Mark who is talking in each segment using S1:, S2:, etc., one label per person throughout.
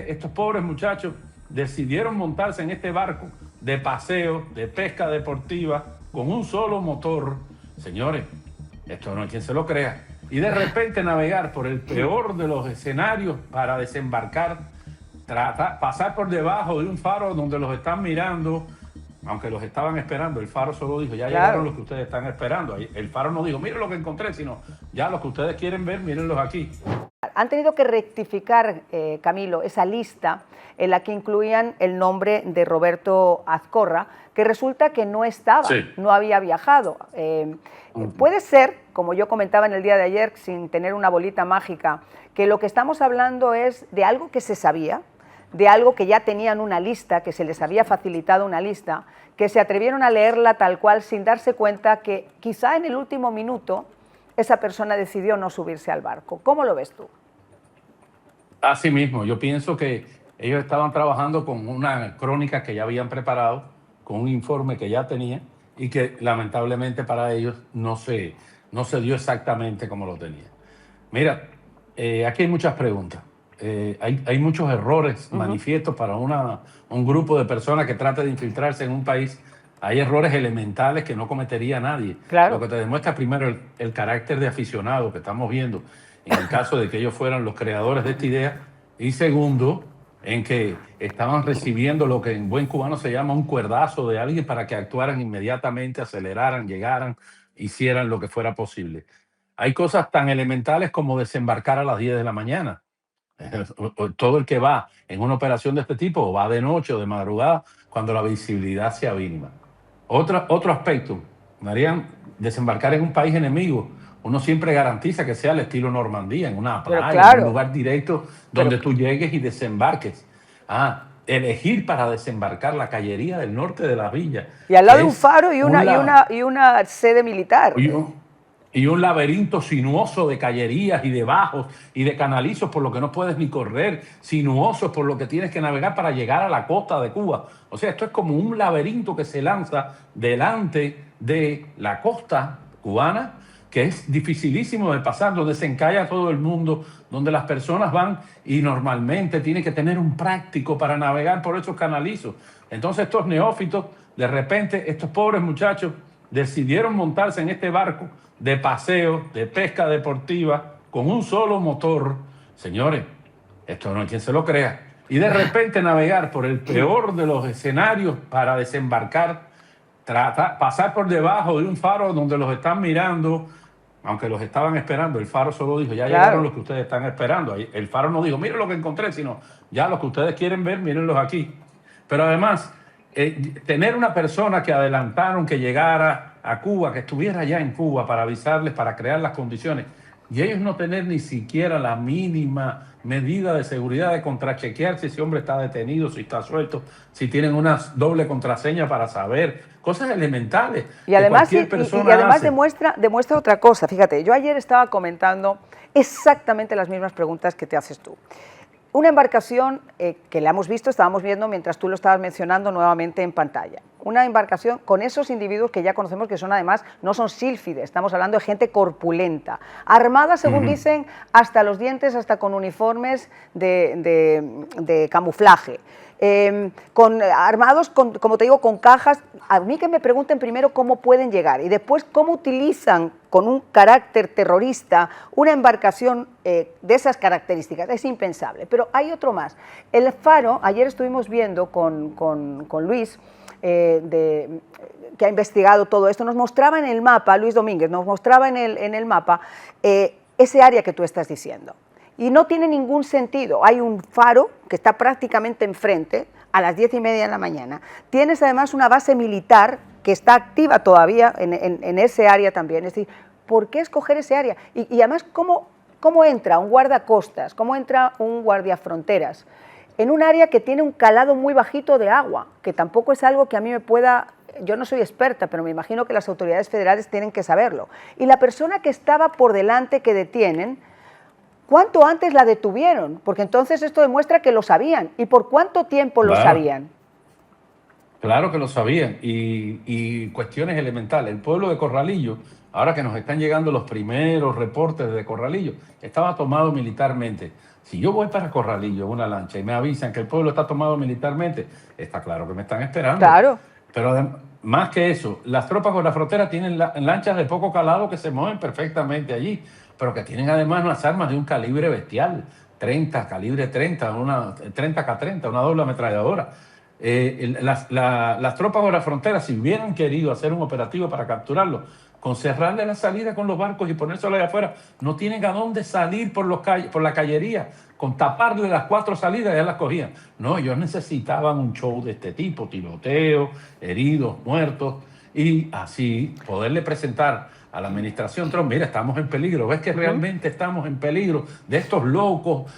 S1: repente estos pobres muchachos decidieron montarse en este barco de paseo, de pesca deportiva, con un solo motor. Señores, esto no hay quien se lo crea. Y de repente navegar por el peor de los escenarios para desembarcar, pasar por debajo de un faro donde los están mirando, aunque los estaban esperando. El faro solo dijo, ya llegaron los que ustedes están esperando. El faro no dijo, miren lo que encontré, sino ya los que ustedes quieren ver, mírenlos aquí.
S2: Han tenido que rectificar, Camilo, esa lista en la que incluían el nombre de Roberto Azcorra, que resulta que no estaba, no había viajado. Puede ser, como yo comentaba en el día de ayer, sin tener una bolita mágica, que lo que estamos hablando es de algo que se sabía, de algo que ya tenían una lista, que se les había facilitado una lista, que se atrevieron a leerla tal cual sin darse cuenta que quizá en el último minuto esa persona decidió no subirse al barco. ¿Cómo lo ves tú?
S1: Así mismo, yo pienso que ellos estaban trabajando con una crónica que ya habían preparado, con un informe que ya tenían y que lamentablemente para ellos no se dio exactamente como lo tenían. Mira, aquí hay muchas preguntas. Hay muchos errores manifiestos para un grupo de personas que trata de infiltrarse en un país. Hay errores elementales que no cometería nadie.
S2: Claro.
S1: Lo que te demuestra primero el carácter de aficionado que estamos viendo en el caso de que ellos fueran los creadores de esta idea. Y segundo, en que estaban recibiendo lo que en buen cubano se llama un cuerdazo de alguien para que actuaran inmediatamente, aceleraran, llegaran, hicieran lo que fuera posible. Hay cosas tan elementales como desembarcar a las 10 de la mañana. Todo el que va en una operación de este tipo va de noche o de madrugada cuando la visibilidad sea mínima. Otro aspecto, Marian, desembarcar en un país enemigo, uno siempre garantiza que sea al estilo Normandía, en una playa, en un lugar directo donde tú llegues y desembarques. Elegir para desembarcar la callería del norte de la villa.
S2: Y al lado de un faro y una sede militar.
S1: Y un laberinto sinuoso de callerías y de bajos y de canalizos por lo que no puedes ni correr, sinuosos por lo que tienes que navegar para llegar a la costa de Cuba. O sea, esto es como un laberinto que se lanza delante de la costa cubana, que es dificilísimo de pasar, donde se encalla todo el mundo, donde las personas van y normalmente tienen que tener un práctico para navegar por esos canalizos. Entonces estos neófitos, de repente, estos pobres muchachos decidieron montarse en este barco de paseo, de pesca deportiva, con un solo motor. Señores, esto no hay quien se lo crea. Y de repente navegar por el peor de los escenarios para desembarcar, pasar por debajo de un faro donde los están mirando, aunque los estaban esperando. El faro solo dijo, ya llegaron los que ustedes están esperando. El faro no dijo, miren lo que encontré, sino ya los que ustedes quieren ver, mírenlos aquí. Pero además, tener una persona que adelantaron que llegara a Cuba, que estuviera ya en Cuba para avisarles, para crear las condiciones, y ellos no tener ni siquiera la mínima medida de seguridad de contrachequear si ese hombre está detenido, si está suelto, si tienen una doble contraseña para saber, cosas elementales.
S2: Y además, demuestra otra cosa. Fíjate, yo ayer estaba comentando exactamente las mismas preguntas que te haces tú. Una embarcación que la hemos visto, estábamos viendo mientras tú lo estabas mencionando nuevamente en pantalla. Una embarcación con esos individuos que ya conocemos que son además, no son sílfides, estamos hablando de gente corpulenta, armada según dicen hasta los dientes, hasta con uniformes de camuflaje. Armados, como te digo, con cajas. A mí que me pregunten primero cómo pueden llegar y después cómo utilizan con un carácter terrorista una embarcación de esas características. Es impensable. Pero hay otro más. El faro, ayer estuvimos viendo con Luis, que ha investigado todo esto, nos mostraba en el mapa, Luis Domínguez, nos mostraba en el mapa ese área que tú estás diciendo. Y no tiene ningún sentido. Hay un faro que está prácticamente enfrente a las 10:30 de la mañana. Tienes además una base militar que está activa todavía en ese área también. Es decir, ¿por qué escoger ese área? Y además, ¿cómo entra un guardacostas? ¿Cómo entra un guardiafronteras? En un área que tiene un calado muy bajito de agua, que tampoco es algo que a mí me pueda... Yo no soy experta, pero me imagino que las autoridades federales tienen que saberlo. Y la persona que estaba por delante que detienen, ¿cuánto antes la detuvieron? Porque entonces esto demuestra que lo sabían. ¿Y por cuánto tiempo lo sabían?
S1: Claro que lo sabían. Y cuestiones elementales. El pueblo de Corralillo, ahora que nos están llegando los primeros reportes de Corralillo, estaba tomado militarmente. Si yo voy para Corralillo en una lancha y me avisan que el pueblo está tomado militarmente, está claro que me están esperando.
S2: Claro.
S1: Pero más que eso, las tropas con la frontera tienen lanchas de poco calado que se mueven perfectamente allí, pero que tienen además unas armas de un calibre bestial, 30, calibre 30, una 30K30, una doble ametralladora. Las tropas de la frontera, si hubieran querido hacer un operativo para capturarlo, con cerrarle la salida con los barcos y ponérselo allá afuera, no tienen a dónde salir por la callería, con taparle las 4 salidas ya las cogían. No, ellos necesitaban un show de este tipo, tiroteo, heridos, muertos, y así poderle presentar a la administración Trump, mira, estamos en peligro, ves que realmente estamos en peligro de estos locos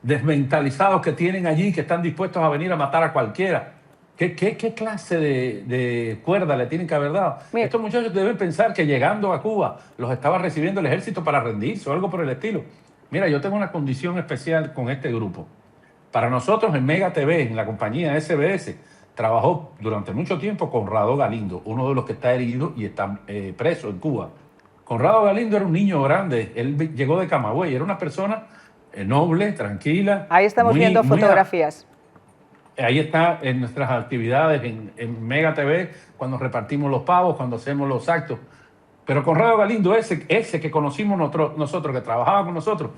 S1: desmentalizados que tienen allí, que están dispuestos a venir a matar a cualquiera. ¿Qué clase de cuerda le tienen que haber dado?
S2: Mira,
S1: Estos muchachos deben pensar que llegando a Cuba los estaba recibiendo el ejército para rendirse o algo por el estilo. Mira, yo tengo una condición especial con este grupo. Para nosotros en Mega TV, en la compañía SBS, trabajó durante mucho tiempo Conrado Galindo, uno de los que está herido y está preso en Cuba. Conrado Galindo era un niño grande, él llegó de Camagüey, era una persona noble, tranquila.
S2: ahí estamos viendo fotografías.
S1: Ahí está en nuestras actividades en Mega TV, cuando repartimos los pavos, cuando hacemos los actos. Pero Conrado Galindo, ese que conocimos nosotros, que trabajaba con nosotros,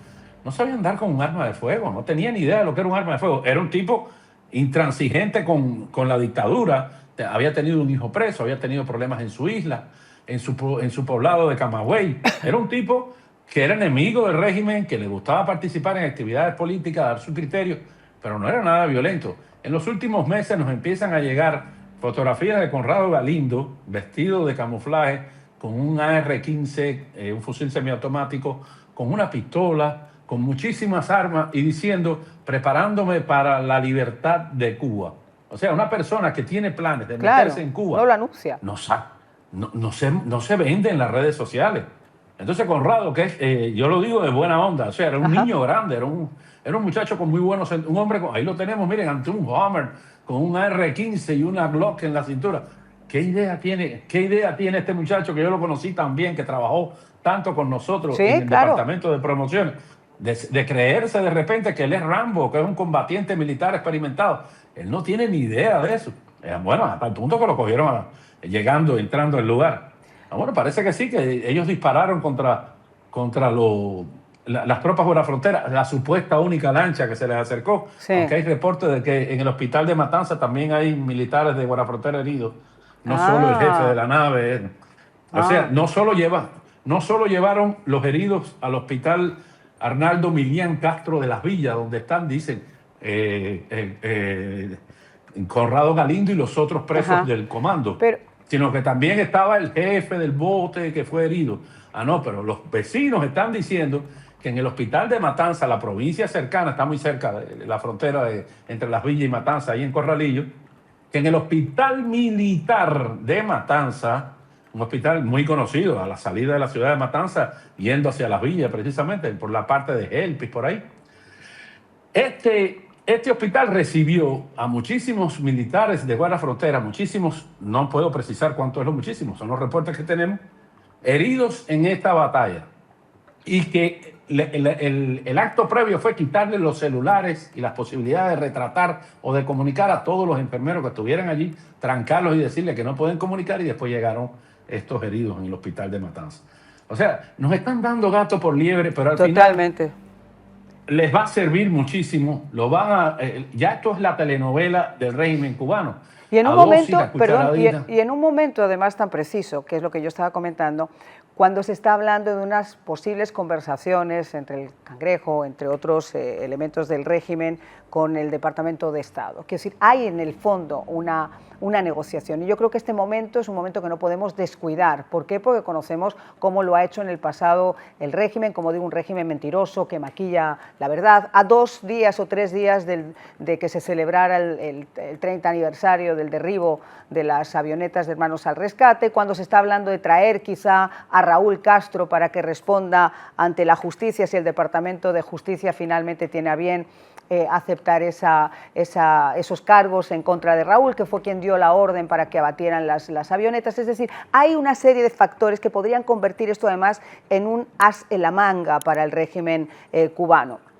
S1: no sabía andar con un arma de fuego, no tenía ni idea de lo que era un arma de fuego. Era un tipo intransigente con la dictadura, había tenido un hijo preso, había tenido problemas en su isla, en su poblado de Camagüey. Era un tipo que era enemigo del régimen, que le gustaba participar en actividades políticas, dar su criterio, pero no era nada violento. En los últimos meses nos empiezan a llegar fotografías de Conrado Galindo, vestido de camuflaje, con un AR-15, un fusil semiautomático, con una pistola, con muchísimas armas y diciendo, preparándome para la libertad de Cuba. O sea, una persona que tiene planes de meterse en Cuba,
S2: no lo anuncia.
S1: No se vende en las redes sociales. Entonces Conrado, yo lo digo de buena onda, o sea, era un niño grande, era un muchacho con muy buenos, un hombre, ahí lo tenemos, miren, ante un Hummer, con un AR-15 y una Glock en la cintura. ¿Qué idea tiene este muchacho que yo lo conocí tan bien, que trabajó tanto con nosotros en el departamento de promociones, de creerse de repente que él es Rambo, que es un combatiente militar experimentado? Él no tiene ni idea de eso. Bueno, hasta el punto que lo cogieron entrando al lugar. Bueno, parece que sí, que ellos dispararon contra las tropas de la frontera, la supuesta única lancha que se les acercó. Sí. Aunque hay reportes de que en el hospital de Matanza también hay militares de Guardia Frontera heridos. No solo el jefe de la nave. O sea, no solo llevaron los heridos al hospital Arnaldo Milián Castro de las Villas, donde están, dicen, Conrado Galindo y los otros presos del comando. Sino que también estaba el jefe del bote que fue herido. No, pero los vecinos están diciendo que en el hospital de Matanza, la provincia cercana, está muy cerca de la frontera entre Las Villas y Matanza, ahí en Corralillo, que en el hospital militar de Matanza, un hospital muy conocido a la salida de la ciudad de Matanza, yendo hacia Las Villas precisamente, por la parte de Elpis, por ahí, este hospital recibió a muchísimos militares de Guardia Frontera, muchísimos, no puedo precisar cuántos es lo muchísimos, son los reportes que tenemos, heridos en esta batalla. Y que el acto previo fue quitarle los celulares y las posibilidades de retratar o de comunicar a todos los enfermeros que estuvieran allí, trancarlos y decirles que no pueden comunicar, y después llegaron estos heridos en el hospital de Matanza. O sea, nos están dando gato por liebre, pero al final les va a servir muchísimo. Ya esto es la telenovela del régimen cubano.
S2: Y en un momento, perdón, y en un momento además tan preciso, que es lo que yo estaba comentando, cuando se está hablando de unas posibles conversaciones entre el Cangrejo, entre otros elementos del régimen, con el Departamento de Estado. Es decir, hay en el fondo una negociación. Y yo creo que este momento es un momento que no podemos descuidar. ¿Por qué? Porque conocemos cómo lo ha hecho en el pasado el régimen, como digo, un régimen mentiroso que maquilla la verdad. A 2 días o 3 días de que se celebrara el 30 aniversario del derribo de las avionetas de Hermanos al Rescate, cuando se está hablando de traer quizá a Raúl Castro para que responda ante la justicia si el Departamento de Justicia finalmente tiene a bien aceptar esos cargos en contra de Raúl, que fue quien dio la orden para que abatieran las avionetas. Es decir, hay una serie de factores que podrían convertir esto además en un as en la manga para el régimen cubano.